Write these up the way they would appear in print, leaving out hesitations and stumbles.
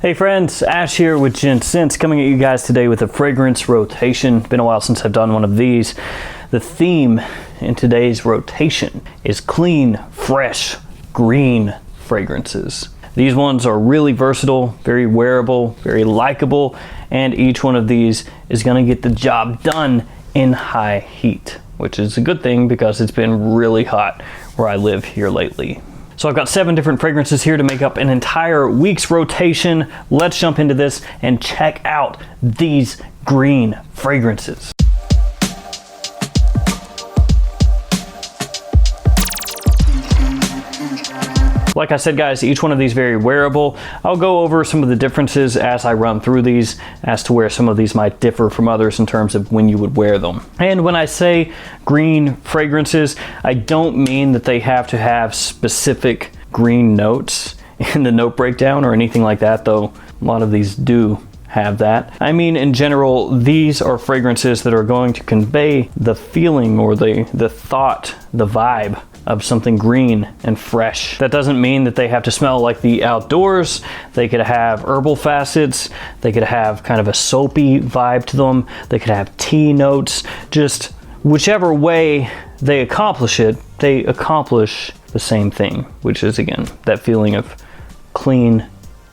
Hey friends, Ash here with Gents, coming at you guys today with a fragrance rotation. Been a while since I've done one of these. The theme in today's rotation is clean, fresh, green fragrances. These ones are really versatile, very wearable, very likable, and each one of these is gonna get the job done in high heat, which is a good thing because it's been really hot where I live here lately. So I've got 7 different fragrances here to make up an entire week's rotation. Let's jump into this and check out these green fragrances. Like I said, guys, each one of these very wearable. I'll go over some of the differences as I run through these as to where some of these might differ from others in terms of when you would wear them. And when I say green fragrances, I don't mean that they have to have specific green notes in the note breakdown or anything like that, though a lot of these do have that. I mean, in general, these are fragrances that are going to convey the feeling or the thought, the vibe of something green and fresh. That doesn't mean that they have to smell like the outdoors. They could have herbal facets. They could have kind of a soapy vibe to them. They could have tea notes. Just whichever way they accomplish it, they accomplish the same thing, which is, again, that feeling of clean,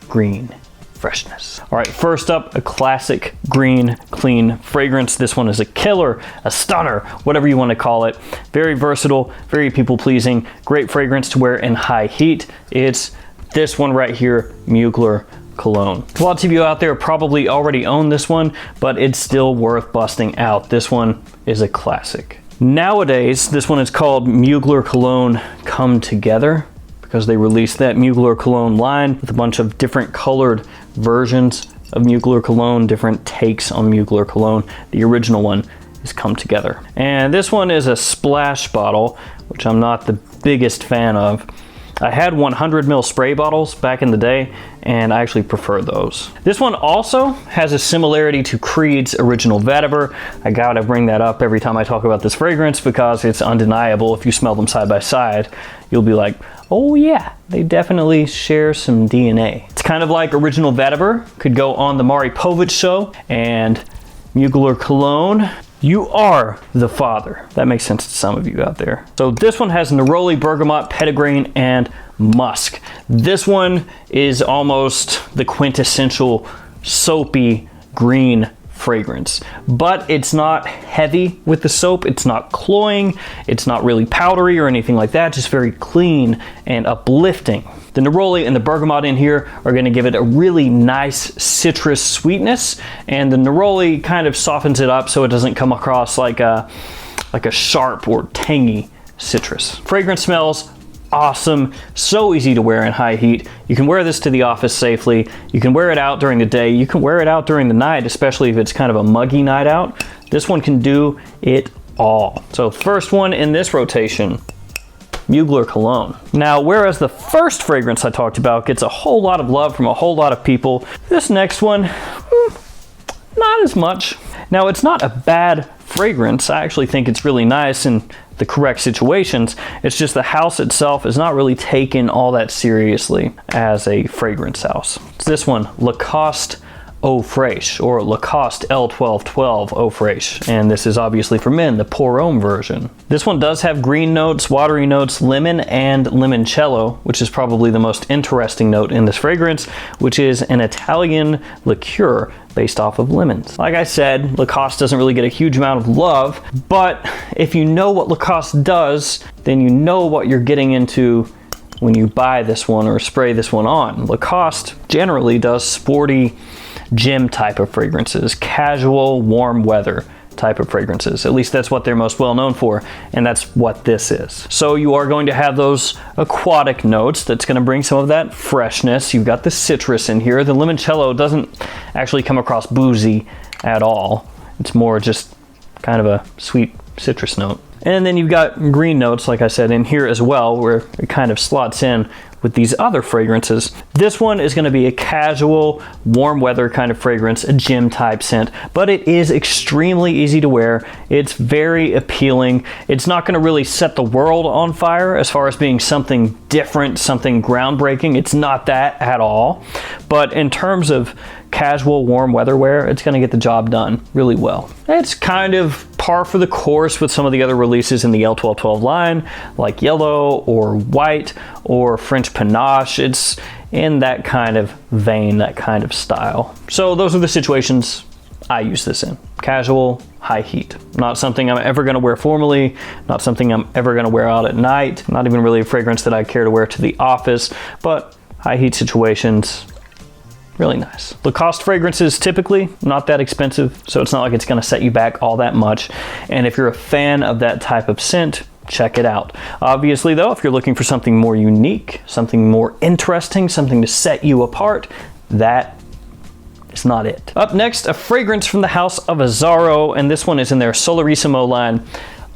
green freshness. All right, first up, a classic green, clean fragrance. This one is a killer, a stunner, whatever you want to call it. Very versatile, very people-pleasing, great fragrance to wear in high heat. It's this one right here, Mugler Cologne. Lots of you out there probably already own this one, but it's still worth busting out. This one is a classic. Nowadays, this one is called Mugler Cologne Come Together, because they released that Mugler Cologne line with a bunch of different colored versions of Mugler Cologne, different takes on Mugler Cologne. The original one is Come Together. And this one is a splash bottle, which I'm not the biggest fan of. I had 100 ml spray bottles back in the day, and I actually prefer those. This one also has a similarity to Creed's original vetiver. I gotta bring that up every time I talk about this fragrance because it's undeniable. If you smell them side by side, you'll be like, oh yeah, they definitely share some DNA. It's kind of like original vetiver could go on the Maury Povich show, and Mugler Cologne, you are the father. That makes sense to some of you out there. So this one has neroli, bergamot, petitgrain, and musk. This one is almost the quintessential soapy green fragrance, but it's not heavy with the soap. It's not cloying. It's not really powdery or anything like that. Just very clean and uplifting. The neroli and the bergamot in here are going to give it a really nice citrus sweetness, and the neroli kind of softens it up so it doesn't come across like a sharp or tangy citrus. Fragrance smells awesome, so easy to wear in high heat. You can wear this to the office safely. You can wear it out during the day. You can wear it out during the night, especially if it's kind of a muggy night out. This one can do it all. So first one in this rotation, Mugler Cologne. Now, whereas the first fragrance I talked about gets a whole lot of love from a whole lot of people, this next one, not as much. Now, it's not a bad fragrance. I actually think it's really nice in the correct situations. It's just the house itself is not really taken all that seriously as a fragrance house. It's this one, Lacoste Oh Fresh, or Lacoste L1212 Oh Fresh. And this is obviously for men, the pour homme version. This one does have green notes, watery notes, lemon, and limoncello, which is probably the most interesting note in this fragrance, which is an Italian liqueur based off of lemons. Like I said, Lacoste doesn't really get a huge amount of love, but if you know what Lacoste does, then you know what you're getting into when you buy this one or spray this one on. Lacoste generally does sporty gym type of fragrances, casual, warm weather type of fragrances. At least that's what they're most well known for, and that's what this is. So you are going to have those aquatic notes that's going to bring some of that freshness. You've got the citrus in here. The limoncello doesn't actually come across boozy at all. It's more just kind of a sweet citrus note. And then you've got green notes, like I said, in here as well, where it kind of slots in with these other fragrances. This one is going to be a casual, warm weather kind of fragrance, a gym type scent, but it is extremely easy to wear. It's very appealing. It's not going to really set the world on fire as far as being something different, something groundbreaking. It's not that at all. But in terms of casual, warm weather wear, it's going to get the job done really well. It's kind of par for the course with some of the other releases in the L1212 line, like yellow or white or French Panache. It's in that kind of vein, that kind of style. So those are the situations I use this in. Casual, high heat. Not something I'm ever going to wear formally, not something I'm ever going to wear out at night, not even really a fragrance that I care to wear to the office, but high heat situations, really nice. Lacoste fragrances typically not that expensive, so it's not like it's going to set you back all that much. And if you're a fan of that type of scent, check it out. Obviously though, if you're looking for something more unique, something more interesting, something to set you apart, that is not it. Up next, a fragrance from the house of Azzaro, and this one is in their Solarissimo line,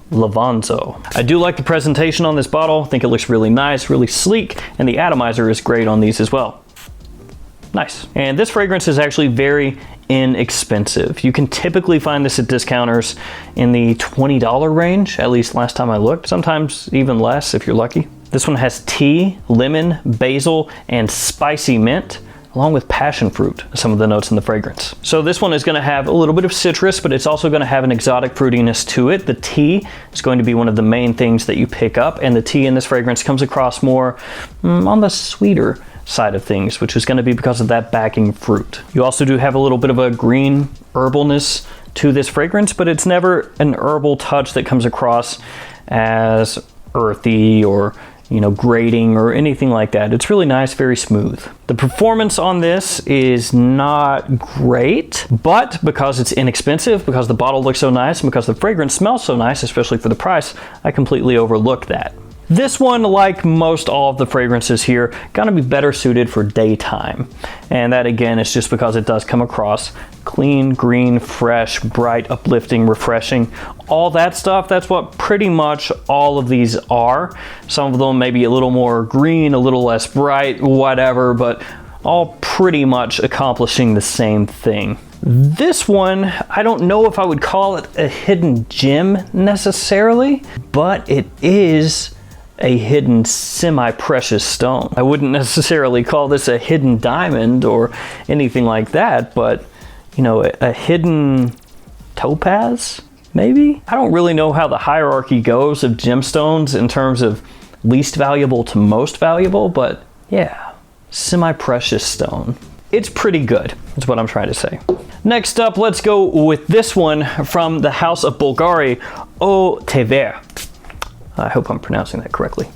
Lavanzo. I do like the presentation on this bottle. I think it looks really nice, really sleek, and the atomizer is great on these as well. Nice. And this fragrance is actually very inexpensive. You can typically find this at discounters in the $20 range, at least last time I looked. Sometimes even less if you're lucky. This one has tea, lemon, basil, and spicy mint, along with passion fruit, some of the notes in the fragrance. So this one is going to have a little bit of citrus, but it's also going to have an exotic fruitiness to it. The tea is going to be one of the main things that you pick up, and the tea in this fragrance comes across more on the sweeter side of things, which is going to be because of that backing fruit. You also do have a little bit of a green herbalness to this fragrance, but it's never an herbal touch that comes across as earthy or, you know, grating or anything like that. It's really nice, very smooth. The performance on this is not great, but because it's inexpensive, because the bottle looks so nice, and because the fragrance smells so nice, especially for the price, I completely overlooked that. This one, like most all of the fragrances here, gonna be better suited for daytime. And that again is just because it does come across clean, green, fresh, bright, uplifting, refreshing, all that stuff. That's what pretty much all of these are. Some of them maybe a little more green, a little less bright, whatever, but all pretty much accomplishing the same thing. This one, I don't know if I would call it a hidden gem necessarily, but it is a hidden semi-precious stone. I wouldn't necessarily call this a hidden diamond or anything like that, but you know, a hidden topaz, maybe? I don't really know how the hierarchy goes of gemstones in terms of least valuable to most valuable, but yeah, semi-precious stone. It's pretty good, is what I'm trying to say. Next up, let's go with this one from the house of Bulgari, Eau Vert. I hope I'm pronouncing that correctly.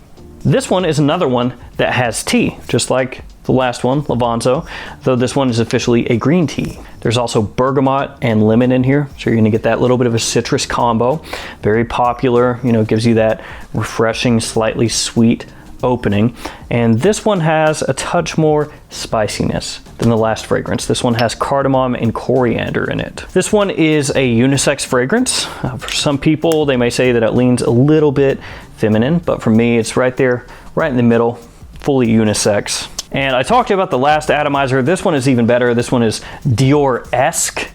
This one is another one that has tea, just like the last one, Lavanzo, though this one is officially a green tea. There's also bergamot and lemon in here, so you're gonna get that little bit of a citrus combo. Very popular, you know, gives you that refreshing, slightly sweet opening. And this one has a touch more spiciness than the last fragrance. This one has cardamom and coriander in it. This one is a unisex fragrance. For some people, they may say that it leans a little bit feminine, but for me, it's right there, right in the middle, fully unisex. And I talked to you about the last atomizer. This one is even better. This one is Dior-esque.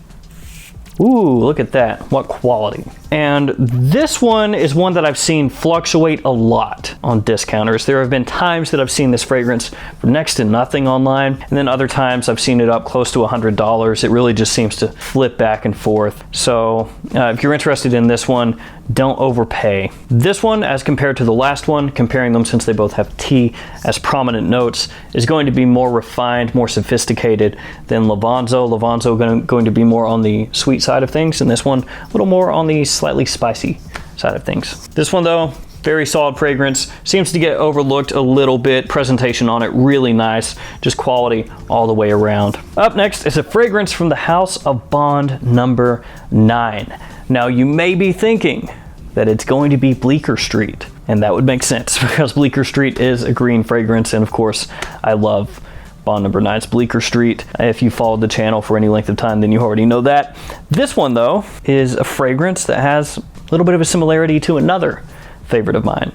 Ooh, look at that, what quality. And this one is one that I've seen fluctuate a lot on discounters. There have been times that I've seen this fragrance for next to nothing online, and then other times I've seen it up close to $100. It really just seems to flip back and forth. So if you're interested in this one, don't overpay. This one, as compared to the last one, comparing them since they both have tea as prominent notes, is going to be more refined, more sophisticated than Lavanzo. Lavanzo going to be more on the sweet side of things, and this one a little more on the slightly spicy side of things. This one though, very solid fragrance, seems to get overlooked a little bit. Presentation on it really nice, just quality all the way around. Up next is a fragrance from the house of Bond number 9. Now you may be thinking that it's going to be Bleecker Street, and that would make sense because Bleecker Street is a green fragrance, and of course I love Bond number 9's Bleecker Street. If you followed the channel for any length of time, then you already know that. This one though is a fragrance that has A little bit of a similarity to another favorite of mine,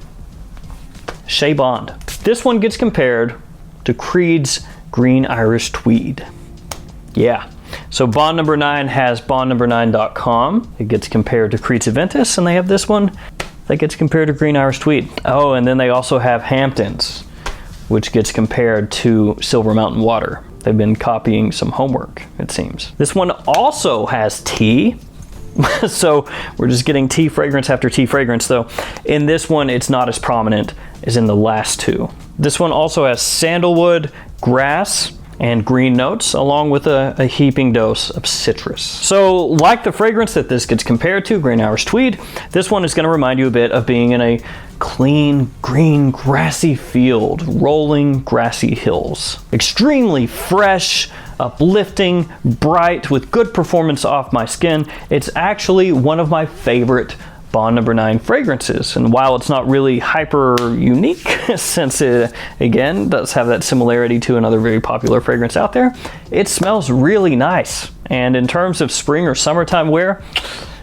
Shea Bond. This one gets compared to Creed's Green Irish Tweed. Yeah, so Bond number 9 has bondnumber9.com. It gets compared to Creed's Aventus, and they have this one that gets compared to Green Irish Tweed. Oh, and then they also have Hamptons, which gets compared to Silver Mountain Water. They've been copying some homework, it seems. This one also has tea. So we're just getting tea fragrance after tea fragrance, though. In this one, it's not as prominent as in the last two. This one also has sandalwood, grass, and green notes, along with a heaping dose of citrus. So like the fragrance that this gets compared to, Green Irish Tweed, this one is going to remind you a bit of being in a clean, green, grassy field, rolling grassy hills. Extremely fresh, uplifting, bright, with good performance off my skin. It's actually one of my favorite Bond number 9 fragrances, and while it's not really hyper unique, since it again does have that similarity to another very popular fragrance out there, it smells really nice. And in terms of spring or summertime wear,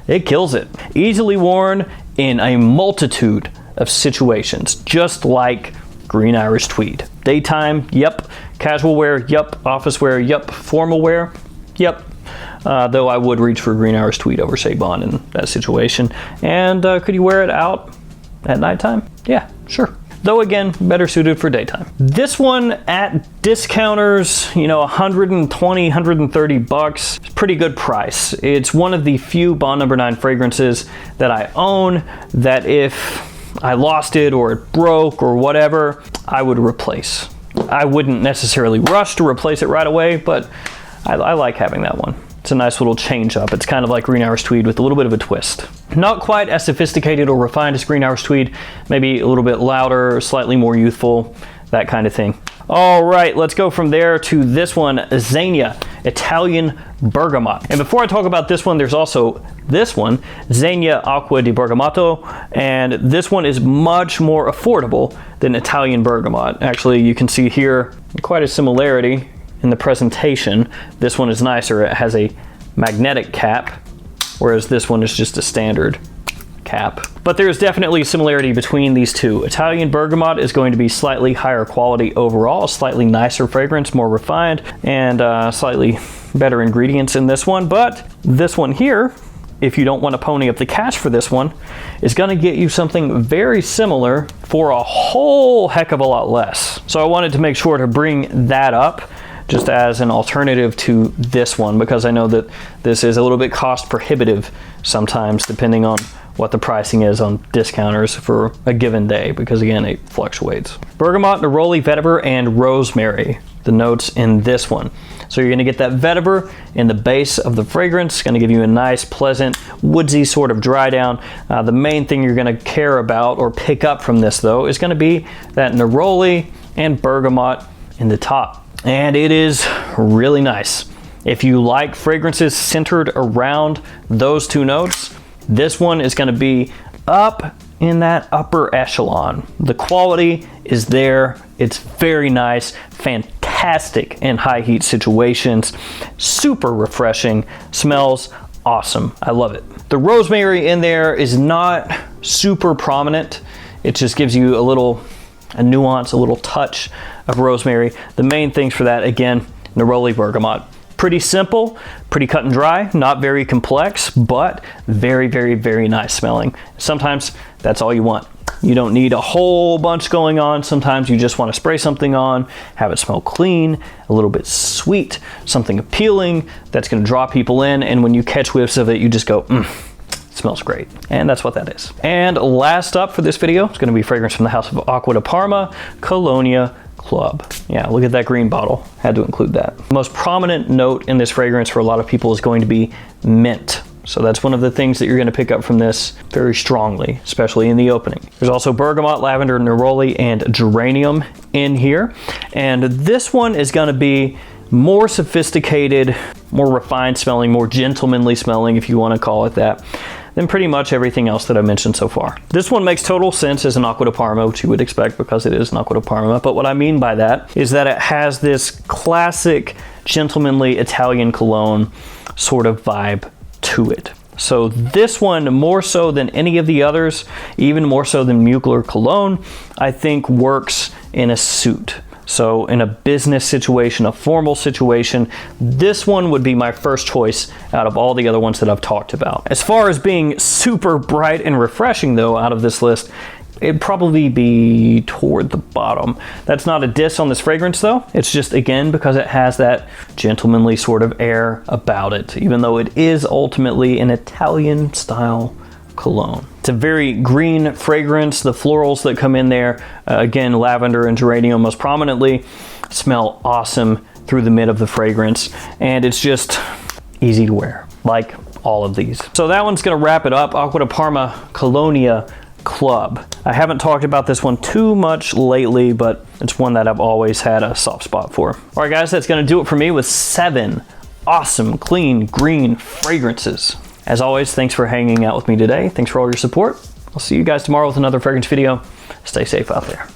it kills it. Easily worn in a multitude of situations, just like Green Irish Tweed. Daytime, yep. Casual wear, yep. Office wear, yep. Formal wear, yep. Though I would reach for Green Irish Tweed over Shea Bond in that situation. And could you wear it out at nighttime? Yeah, sure. Though again, better suited for daytime. This one at discounters, you know, 120, 130 bucks. It's a pretty good price. It's one of the few Bond number 9 fragrances that I own that if I lost it or it broke or whatever, I would replace. I wouldn't necessarily rush to replace it right away, but I like having that one. It's a nice little change up. It's kind of like Green Irish Tweed with a little bit of a twist. Not quite as sophisticated or refined as Green Irish Tweed, maybe a little bit louder, slightly more youthful, that kind of thing. All right, let's go from there to this one, Zegna Italian Bergamot. And before I talk about this one, there's also this one, Zegna Acqua di Bergamoto, and this one is much more affordable than Italian Bergamot. Actually, you can see here quite a similarity in the presentation. This one is nicer. It has a magnetic cap, whereas this one is just a standard cap. But there's definitely a similarity between these two. Italian Bergamot is going to be slightly higher quality overall, slightly nicer fragrance, more refined, and slightly better ingredients in this one. But this one here, if you don't want to pony up the cash for this one, is going to get you something very similar for a whole heck of a lot less. So I wanted to make sure to bring that up just as an alternative to this one, because I know that this is a little bit cost prohibitive sometimes, depending on what the pricing is on discounters for a given day, because again, it fluctuates. Bergamot, neroli, vetiver, and rosemary, the notes in this one. So you're gonna get that vetiver in the base of the fragrance. It's gonna give you a nice, pleasant, woodsy sort of dry down. The main thing you're gonna care about or pick up from this though is gonna be that neroli and bergamot in the top. And it is really nice. If you like fragrances centered around those two notes, this one is going to be up in that upper echelon. The quality is there. It's very nice, fantastic in high heat situations, super refreshing, smells awesome. I love it. The rosemary in there is not super prominent. It just gives you a nuance, a little touch of rosemary. The main things for that, again, neroli, bergamot. Pretty simple, pretty cut and dry, not very complex, but very, very, very nice smelling. Sometimes that's all you want. You don't need a whole bunch going on. Sometimes you just want to spray something on, have it smell clean, a little bit sweet, something appealing that's going to draw people in, and when you catch whiffs of it, you just go, smells great. And that's what that is. And last up for this video, it's going to be fragrance from the house of Acqua di Parma, Colonia Club. Yeah, look at that green bottle. Had to include that. The most prominent note in this fragrance for a lot of people is going to be mint. So that's one of the things that you're going to pick up from this very strongly, especially in the opening. There's also bergamot, lavender, neroli, and geranium in here. And this one is going to be more sophisticated, more refined smelling, more gentlemanly smelling, if you want to call it that, than pretty much everything else that I mentioned so far. This one makes total sense as an Acqua di Parma, which you would expect because it is an Acqua di Parma. But what I mean by that is that it has this classic, gentlemanly Italian cologne sort of vibe to it. So this one, more so than any of the others, even more so than Mugler Cologne, I think works in a suit. So in a business situation, a formal situation, this one would be my first choice out of all the other ones that I've talked about. As far as being super bright and refreshing though, out of this list, it'd probably be toward the bottom. That's not a diss on this fragrance though. It's just, again, because it has that gentlemanly sort of air about it, even though it is ultimately an Italian style cologne. It's a very green fragrance. The florals that come in there, again, lavender and geranium most prominently, smell awesome through the mid of the fragrance. And it's just easy to wear, like all of these. So that one's gonna wrap it up. Acqua di Parma Colonia Club. I haven't talked about this one too much lately, but it's one that I've always had a soft spot for. All right, guys, that's gonna do it for me with 7 awesome, clean, green fragrances. As always, thanks for hanging out with me today. Thanks for all your support. I'll see you guys tomorrow with another fragrance video. Stay safe out there.